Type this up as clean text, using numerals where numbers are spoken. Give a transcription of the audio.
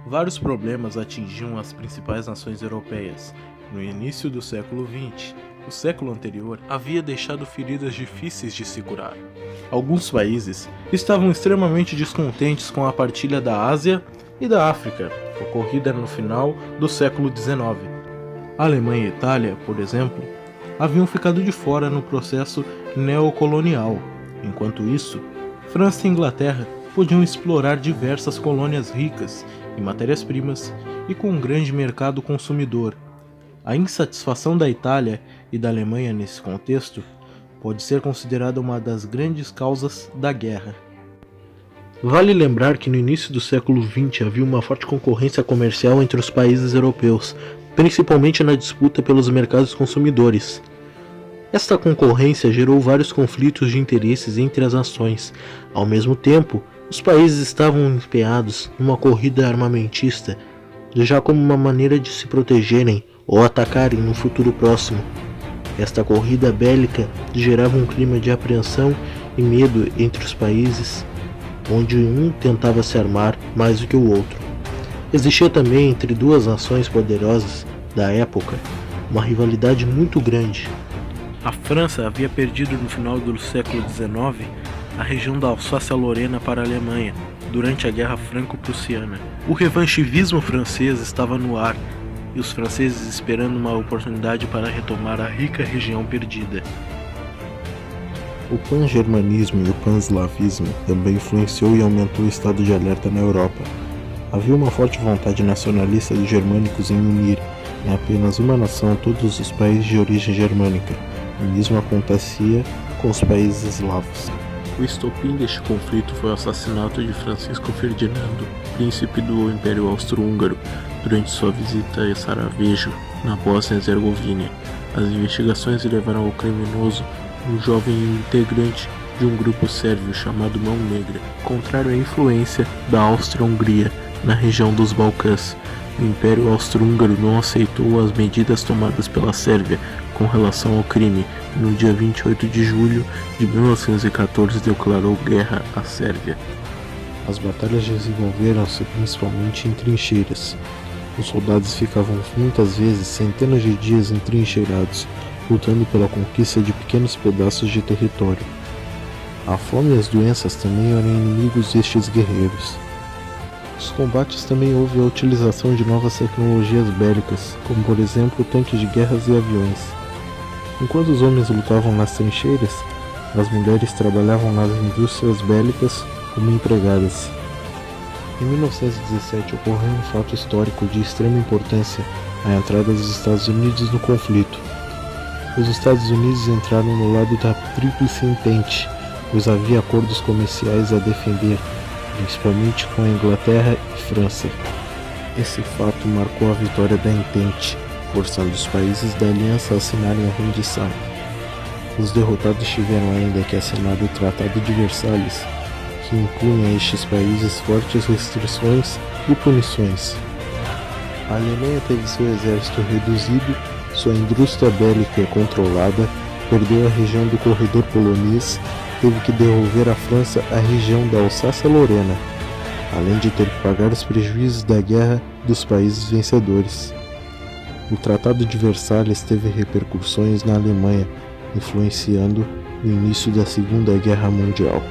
Vários problemas atingiam as principais nações europeias. No início do século XX, o século anterior havia deixado feridas difíceis de se curar. Alguns países estavam extremamente descontentes com a partilha da Ásia e da África, ocorrida no final do século XIX. A Alemanha e a Itália, por exemplo, haviam ficado de fora no processo neocolonial. Enquanto isso, França e Inglaterra podiam explorar diversas colônias ricas em matérias-primas e com um grande mercado consumidor. A insatisfação da Itália e da Alemanha nesse contexto pode ser considerada uma das grandes causas da guerra. Vale lembrar que no início do século XX havia uma forte concorrência comercial entre os países europeus, principalmente na disputa pelos mercados consumidores. Esta concorrência gerou vários conflitos de interesses entre as nações. Ao mesmo tempo, os países estavam empenhados numa corrida armamentista, já como uma maneira de se protegerem ou atacarem no futuro próximo. Esta corrida bélica gerava um clima de apreensão e medo entre os países, onde um tentava se armar mais do que o outro. Existia também entre duas nações poderosas da época uma rivalidade muito grande. A França havia perdido no final do século XIX a região da Alsácia-Lorena para a Alemanha durante a Guerra Franco-Prussiana. O revanchivismo francês estava no ar e os franceses esperando uma oportunidade para retomar a rica região perdida. O pan-germanismo e o pan-eslavismo também influenciou e aumentou o estado de alerta na Europa. Havia uma forte vontade nacionalista dos germânicos em unir em apenas uma nação todos os países de origem germânica. O mesmo acontecia com os países eslavos. O estopim deste conflito foi o assassinato de Francisco Ferdinando, príncipe do Império Austro-Húngaro, durante sua visita a Sarajevo, na Bósnia-Herzegovina. As investigações levaram ao criminoso, um jovem integrante de um grupo sérvio chamado Mão Negra, contrário à influência da Áustria-Hungria na região dos Balcãs. O Império Austro-Húngaro não aceitou as medidas tomadas pela Sérvia com relação ao crime. No dia 28 de julho de 1914 declarou guerra à Sérvia. As batalhas desenvolveram-se principalmente em trincheiras. Os soldados ficavam muitas vezes centenas de dias entrincheirados, lutando pela conquista de pequenos pedaços de território. A fome e as doenças também eram inimigos destes guerreiros. Nos combates também houve a utilização de novas tecnologias bélicas, como por exemplo tanques de guerras e aviões. Enquanto os homens lutavam nas trincheiras, as mulheres trabalhavam nas indústrias bélicas como empregadas. Em 1917 ocorreu um fato histórico de extrema importância, a entrada dos Estados Unidos no conflito. Os Estados Unidos entraram no lado da Tríplice Entente, pois havia acordos comerciais a defender, principalmente com a Inglaterra e França. Esse fato marcou a vitória da Entente, forçando os países da aliança a assinarem a rendição. Os derrotados tiveram ainda que assinar o Tratado de Versalhes, que impunha a estes países fortes restrições e punições. A Alemanha teve seu exército reduzido, sua indústria bélica controlada, perdeu a região do corredor polonês, teve que devolver à França a região da Alsácia-Lorena, além de ter que pagar os prejuízos da guerra dos países vencedores. O Tratado de Versalhes teve repercussões na Alemanha, influenciando o início da Segunda Guerra Mundial.